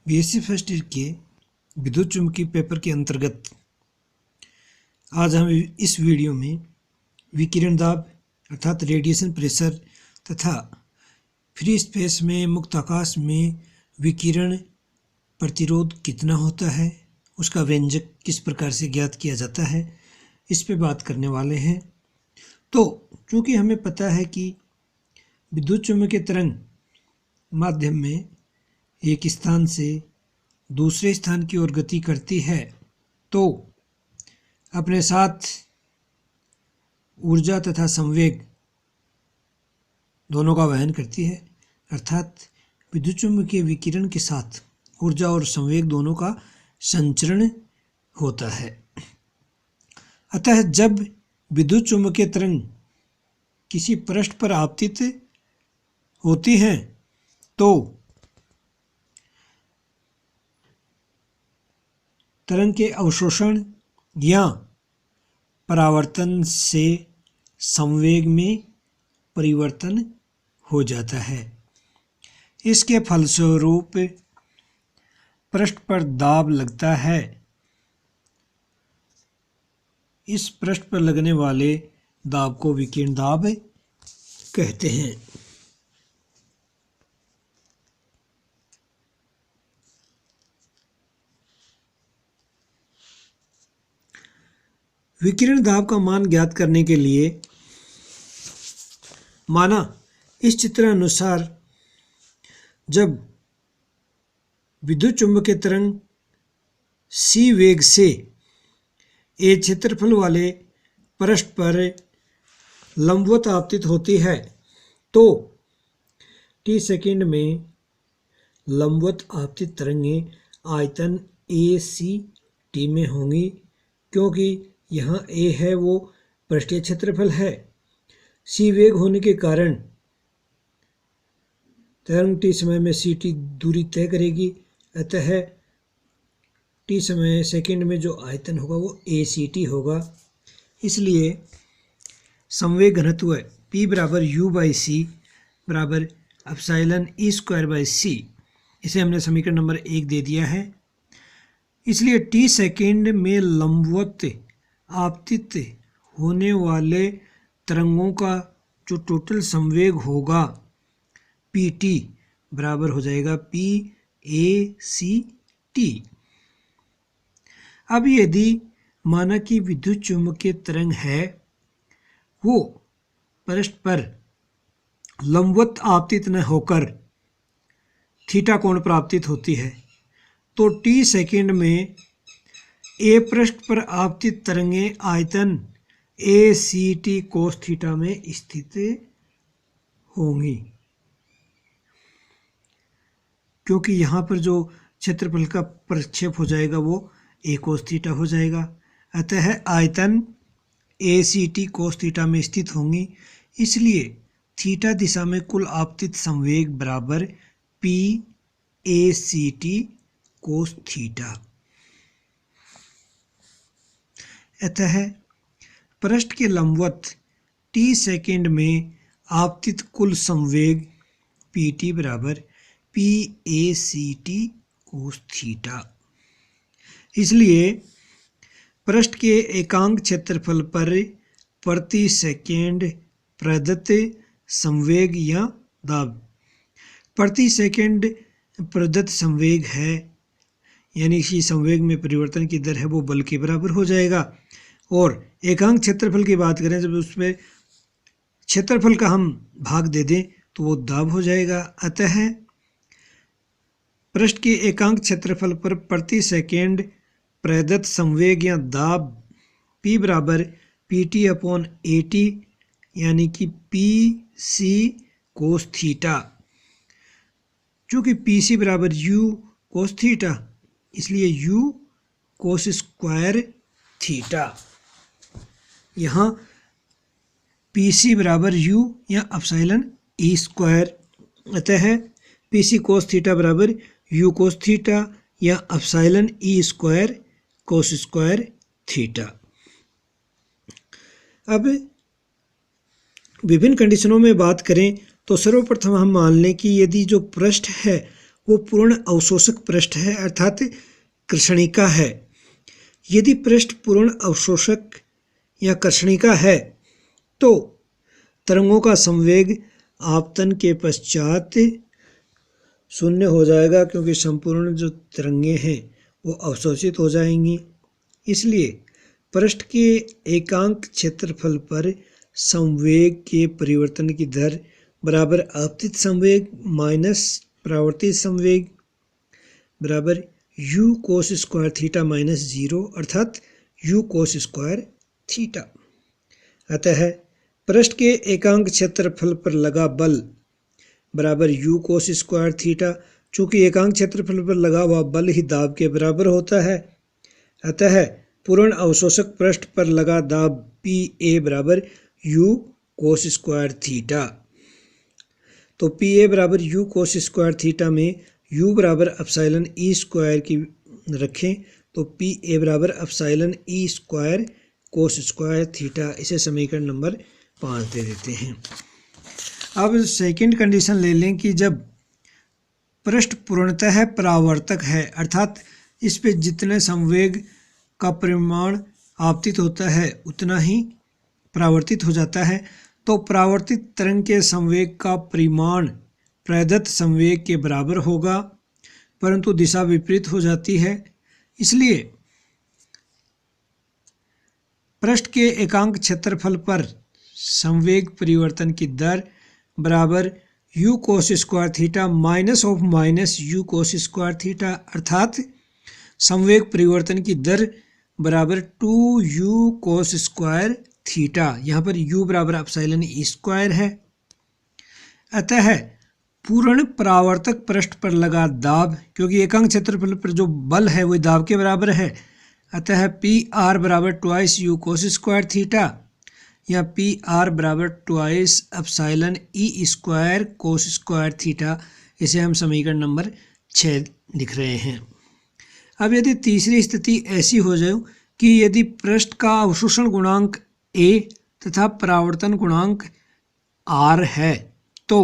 BSc first year के विद्युत चुम्बकीय पेपर के अंतर्गत आज हम इस वीडियो में विकिरण दाब अर्थात रेडिएशन प्रेशर तथा फ्री स्पेस में मुक्त आकाश में विकिरण प्रतिरोध कितना होता है, उसका व्यंजक किस प्रकार से ज्ञात किया जाता है, इस पे बात करने वाले हैं। तो चूँकि हमें पता है कि विद्युत चुम्बकीय तरंग माध्यम में एक स्थान से दूसरे स्थान की ओर गति करती है तो अपने साथ ऊर्जा तथा संवेग दोनों का वहन करती है, अर्थात विद्युत चुम्बकीय विकिरण के साथ ऊर्जा और संवेग दोनों का संचरण होता है। अतः जब विद्युत चुम्बकीय तरंग किसी पृष्ठ पर आपतित होती हैं तो तरंग के अवशोषण या परावर्तन से संवेग में परिवर्तन हो जाता है। इसके फलस्वरूप पृष्ठ पर दाब लगता है। इस पृष्ठ पर लगने वाले दाब को विकिरण दाब कहते हैं। विकिरण दाब का मान ज्ञात करने के लिए माना इस चित्र अनुसार जब विद्युत चुम्बकीय तरंग c वेग से a क्षेत्रफल वाले पृष्ठ पर लंबवत आपतित होती है तो t सेकंड में लंबवत आपतित तरंगें आयतन ACT में होंगी, क्योंकि यहाँ A है वो पृष्ठीय क्षेत्रफल है। c वेग होने के कारण तरंग t समय में ct दूरी तय करेगी, अतः t समय सेकंड में जो आयतन होगा वो ACT होगा। इसलिए संवेग घनत्व P बराबर U बाई C बराबर epsilon E square by C, इसे हमने समीकरण नंबर 1 दे दिया है। इसलिए t सेकंड में लंबवत आपतित होने वाले तरंगों का जो टोटल संवेग होगा PT बराबर हो जाएगा PACT। अब यदि माना कि विद्युत चुम्बकीय तरंग है वो पृष्ठ पर लंबवत आपतित न होकर थीटा कोण पर आपतित होती है तो t सेकंड में A पृष्ठ पर आपतित तरंगें आयतन ACT कोस थीटा में स्थित होंगी, क्योंकि यहाँ पर जो क्षेत्रफल का प्रक्षेप हो जाएगा वो A कोस थीटा हो जाएगा। अतः आयतन ACT कोस थीटा में स्थित होंगी। इसलिए थीटा दिशा में कुल आपतित संवेग बराबर PACT कोस थीटा। अतः पृष्ठ के लंबवत t सेकंड में आपतित कुल संवेग PT बराबर PACT कोस थीटा। इसलिए पृष्ठ के एकांक क्षेत्रफल पर प्रति सेकंड प्रदत्त संवेग या दाब प्रति सेकंड प्रदत्त संवेग है, यानी कि संवेग में परिवर्तन की दर है वो बल के बराबर हो जाएगा। और एकांक क्षेत्रफल की बात करें जब उसमें क्षेत्रफल का हम भाग दे दें तो वो दाब हो जाएगा। अतः पृष्ठ के एकांक क्षेत्रफल पर प्रति सेकंड प्रदत्त संवेग या दाब P बराबर PT अपॉन AT यानी कि PC कोस थीटा। चूँकि PC बराबर U कोस थीटा इसलिए U कोस स्क्वायर थीटा। यहाँ PC बराबर U या एप्सिलॉन E स्क्वायर, अतः PC कोस थीटा बराबर U कोस थीटा या एप्सिलॉन E स्क्वायर कोस स्क्वायर थीटा। अब विभिन्न कंडीशनों में बात करें तो सर्वप्रथम हम मान लें कि यदि जो पृष्ठ है वो पूर्ण अवशोषक पृष्ठ है अर्थात कृष्णिका है। यदि पृष्ठ पूर्ण अवशोषक या कृष्णिका है तो तरंगों का संवेग आपतन के पश्चात शून्य हो जाएगा, क्योंकि संपूर्ण जो तरंगें हैं वो अवशोषित हो जाएंगी। इसलिए पृष्ठ के एकांक क्षेत्रफल पर संवेग के परिवर्तन की दर बराबर आपतित संवेग माइनस परावर्तित संवेग बराबर u कोस स्क्वायर थीटा माइनस 0 अर्थात u कोस स्क्वायर थीटा। अतः पृष्ठ के एकांक क्षेत्रफल पर लगा बल बराबर u कोस स्क्वायर थीटा। चूँकि एकांक क्षेत्रफल पर लगा हुआ बल ही दाब के बराबर होता है, अतः पूर्ण अवशोषक पृष्ठ पर लगा दाब Pa बराबर u कोस स्क्वायर थीटा। तो Pa बराबर u कोस स्क्वायर थीटा में u बराबर एप्सिलॉन ई स्क्वायर की रखें तो Pa बराबर एप्सिलॉन ई स्क्वायर कोस स्क्वायर थीटा। इसे समीकरण नंबर 5 दे देते हैं। अब सेकंड कंडीशन ले लें कि जब पृष्ठ पूर्णतः परावर्तक है अर्थात इस पे जितने संवेग का परिमाण आपतित होता है उतना ही परावर्तित हो जाता है, तो परावर्तित तरंग के संवेग का परिमाण प्रदत्त संवेग के बराबर होगा, परंतु दिशा विपरीत हो जाती है। इसलिए पृष्ठ के एकांक क्षेत्रफल पर संवेग परिवर्तन की दर बराबर u cos square theta minus of minus u cos square theta अर्थात संवेग परिवर्तन की दर बराबर 2u कोस स्क्वायर थीटा। यहाँ पर u बराबर एप्सिलॉन ई स्क्वायर है। अतः पूर्ण परावर्तक पृष्ठ पर लगा दाब, क्योंकि एकांक क्षेत्रफल पर जो बल है वही दाब के बराबर है, अतः PR बराबर ट्वाइस u कोस स्क्वायर थीटा या PR बराबर ट्वाइस एप्सिलॉन ई स्क्वायर कोस स्क्वायर थीटा। इसे हम समीकरण नंबर 6 लिख रहे हैं। अब यदि तीसरी स्थिति ऐसी हो जाए कि यदि पृष्ठ का अवशोषण गुणांक A तथा परावर्तन गुणांक R है तो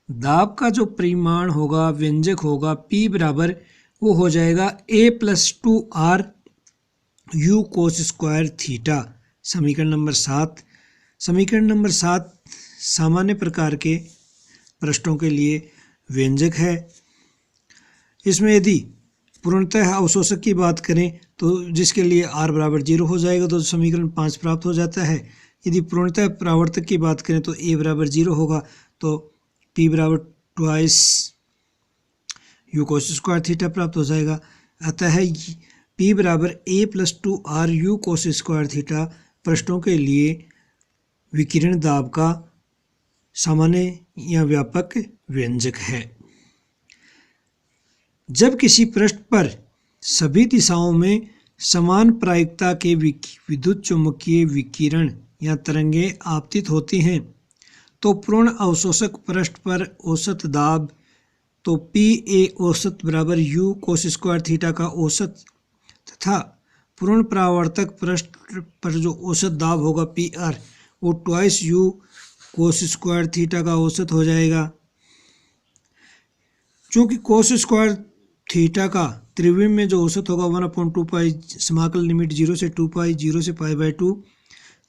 दाब का जो परिमाण होगा व्यंजक होगा P बराबर वो हो जाएगा A plus 2R u cos square theta. समीकरण नंबर 7। समीकरण नंबर 7 सामान्य प्रकार के पृष्ठों के लिए व्यंजक है। इसमें यदि पूर्णतः अवशोषक की बात करें तो जिसके लिए r बराबर 0 हो जाएगा तो समीकरण 5 प्राप्त हो जाता है। यदि पूर्णतः परावर्तक की बात करें तो a बराबर 0 होगा तो p बराबर ट्वाइस u कोस स्क्वायर थीटा प्राप्त हो जाएगा। अतः p बराबर a plus 2r u cos square theta पृष्ठों के लिए विकिरण दाब का सामान्य या व्यापक व्यंजक है। जब किसी पृष्ठ पर सभी दिशाओं में समान प्रायिकता के विद्युत चुम्बकीय विकिरण या तरंगें आपतित होती हैं तो पूर्ण अवशोषक पृष्ठ पर औसत दाब तो Pa औसत बराबर u कोस स्क्वायर थीटा का औसत तथा पूर्ण परावर्तक पृष्ठ पर जो औसत दाब होगा PR वो ट्वाइस u कोस स्क्वायर थीटा का औसत हो जाएगा। चूँकि कोस स्क्वायर थीटा का त्रिविम में जो औसत होगा 1/2 पाई समाकल लिमिट 0 से 2 पाई 0 से पाई/2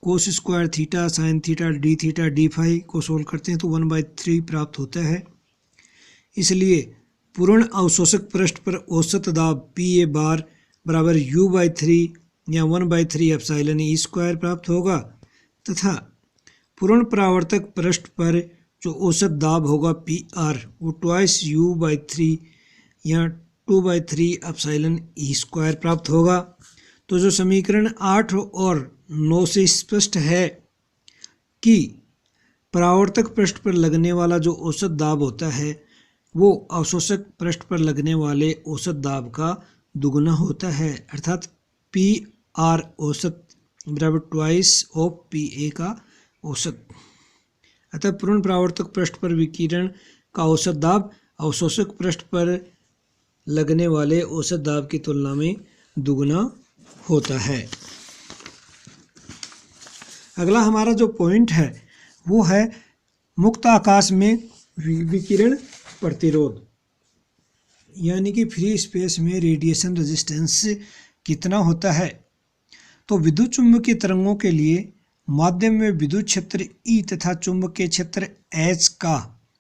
cos square theta sine theta d phi को सोल्व करते हैं तो 1/3 प्राप्त होता है। इसलिए पूर्ण अवशोषक पृष्ठ पर औसत दाब Pa बार बराबर u/3 या 1/3 एप्सिलॉन ई स्क्वायर प्राप्त होगा तथा पूर्ण परावर्तक पृष्ठ पर जो औसत दाब होगा PR वो ट्वाइस u/3 या 2/3 एप्सिलॉन ई स्क्वायर प्राप्त होगा। तो जो समीकरण 8 और 9 से स्पष्ट है कि परावर्तक पृष्ठ पर लगने वाला जो औसत दाब होता है वो अवशोषक पृष्ठ पर लगने वाले औसत दाब का दुगुना होता है, अर्थात PR औसत बराबर ट्वाइस ऑफ Pa का औसत। अतः पूर्ण परावर्तक पृष्ठ पर विकिरण का औसत दाब अवशोषक पृष्ठ पर लगने वाले औसत दाब की तुलना में दुगुना होता है। अगला हमारा जो पॉइंट है वो है मुक्त आकाश में विकिरण प्रतिरोध। यानी कि फ्री स्पेस में रेडिएशन रेजिस्टेंस कितना होता है। तो विद्युत चुम्बकीय तरंगों के लिए माध्यम में विद्युत क्षेत्र E तथा चुंबकीय क्षेत्र H का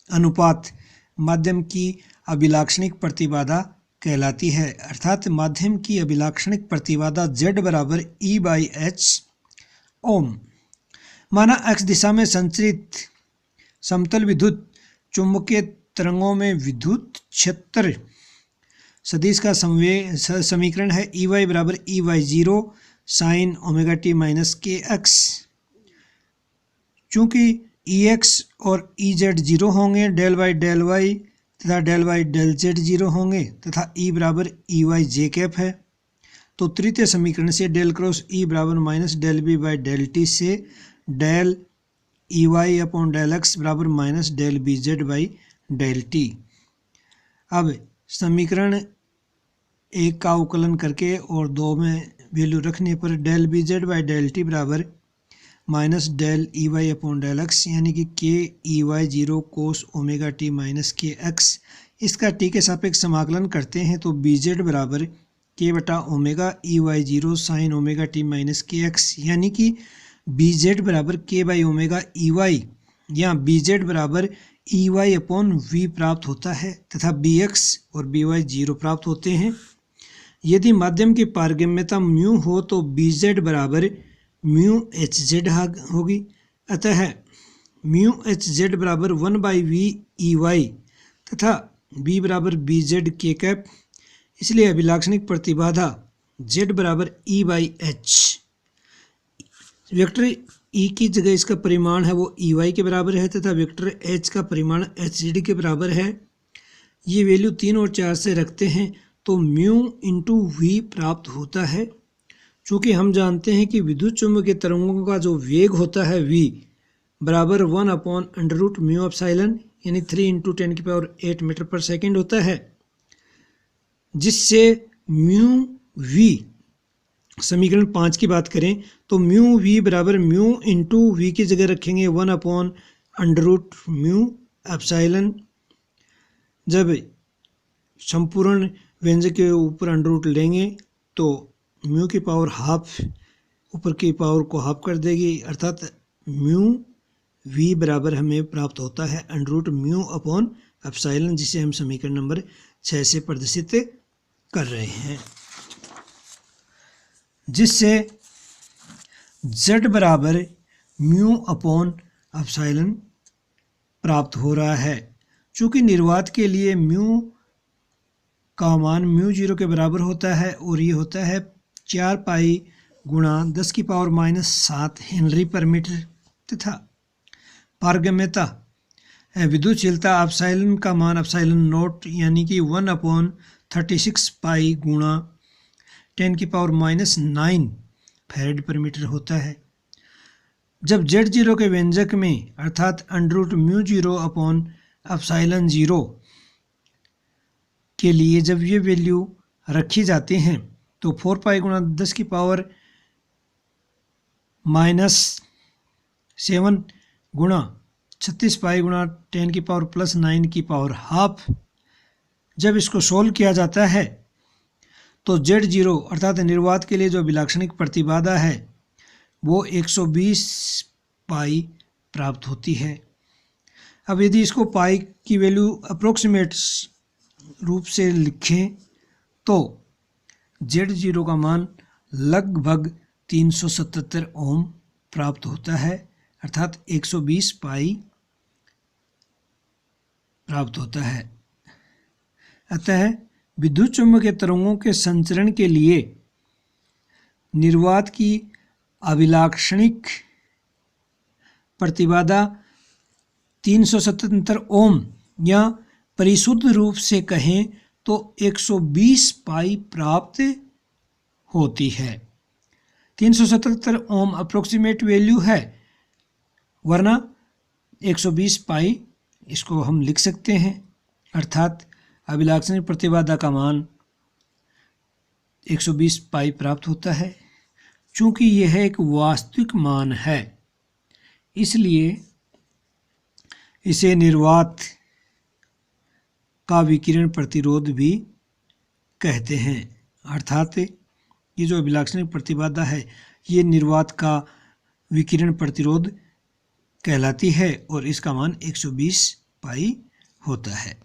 अनुपात माध्यम की अभिलाक्षणिक प्रतिबाधा कहलाती है। अर्थात माध्यम की अभिलाक्षणिक प्रतिबाधा Z बराबर E/H ओम। माना x दिशा में संचरित समतल विद्युत चुंबकीय तरंगों में विद्युत क्षेत्र सदिश का समीकरण है EY बराबर EY0 sine omega t minus KX। चूँकि EX और EZ जीरो होंगे, डेल वाई तथा del y del z zero होंगे तथा E बराबर EY जे कैप है। तो तृतीय समीकरण से डेल क्रॉस E बराबर minus del B by del t से del EY upon del x बराबर minus del B z by del t. अब समीकरण 1 का अवकलन करके और 2 में वैल्यू रखने पर del B z by del t बराबर minus del EY upon del x यानी कि KEY0 cos omega t minus KX। इसका टी के सापेक्ष समाकलन करते हैं तो BZ बराबर K बटा omega EY0 sine omega t minus KX यानी कि BZ बराबर K बाई ओमेगा EY या BZ बराबर EY अपॉन V प्राप्त होता है तथा BX और BY 0 प्राप्त होते हैं। यदि माध्यम की पारगम्यता म्यू हो तो BZ बराबर म्यू HZ होगी। अतः म्यू HZ बराबर 1/V EY तथा B बराबर BZ K कैप। इसलिए अभिलाक्षणिक प्रतिबाधा Z बराबर E/H। वेक्टर E की जगह इसका परिमाण है वो EY के बराबर है तथा वेक्टर H का परिमाण HZ के बराबर है। ये वैल्यू 3 और 4 से रखते हैं तो म्यू इंटू V प्राप्त होता है। चूँकि हम जानते हैं कि विद्युत चुम्बकीय तरंगों का जो वेग होता है V बराबर 1 upon under root mu epsilon यानी 3 × 10⁸ मीटर पर सेकेंड होता है, जिससे म्यू V समीकरण 5 की बात करें तो म्यू V बराबर म्यू इंटू V की जगह रखेंगे 1 upon under root mu epsilon. जब संपूर्ण व्यंजक के ऊपर अंडर रूट लेंगे तो म्यू की पावर हाफ ऊपर की पावर को हाफ कर देगी, अर्थात म्यू V बराबर हमें प्राप्त होता है under root mu upon epsilon, जिसे हम समीकरण नंबर 6 से प्रदर्शित कर रहे हैं, जिससे Z बराबर म्यू अपॉन एप्सिलॉन प्राप्त हो रहा है। चूँकि निर्वात के लिए म्यू का मान म्यू 0 के बराबर होता है और ये होता है 4 पाई गुणा 10⁻⁷ हेनरी पर मीटर तथा पारगम्यता विद्युतशीलता एप्सिलॉन का मान एप्सिलॉन नोट यानी कि 1/36 पाई गुणा 10⁻⁹ फैराड पर मीटर होता है। जब Z0 के व्यंजक में अर्थात under root mu 0 upon epsilon 0 के लिए जब ये वैल्यू रखी जाती हैं तो 4 पाई गुणा 10⁻⁷ गुणा 36 पाई गुणा 10⁻+9 की पावर हाफ। जब इसको सोल्व किया जाता है तो Z0 अर्थात निर्वात के लिए जो अभिलाक्षणिक प्रतिबाधा है वो 120 पाई प्राप्त होती है। अब यदि इसको पाई की वैल्यू अप्रोक्सीमेट रूप से लिखें तो Z0 का मान लगभग 377 ओम प्राप्त होता है, अर्थात 120 पाई प्राप्त होता है। अतः विद्युत चुम्बकीय तरंगों के संचरण के लिए निर्वात की अभिलाक्षणिक प्रतिबाधा 377 ओम या परिशुद्ध रूप से कहें तो 120 पाई प्राप्त होती है। 377 ओम अप्रोक्सीमेट वैल्यू है, वरना 120 पाई इसको हम लिख सकते हैं, अर्थात अभिलाक्षणिक प्रतिबाधा का मान 120 पाई प्राप्त होता है। चूँकि यह एक वास्तविक मान है इसलिए इसे निर्वात का विकिरण प्रतिरोध भी कहते हैं। अर्थात ये जो अभिलाक्षणिक प्रतिबाधा है ये निर्वात का विकिरण प्रतिरोध कहलाती है और इसका मान 120 पाई होता है।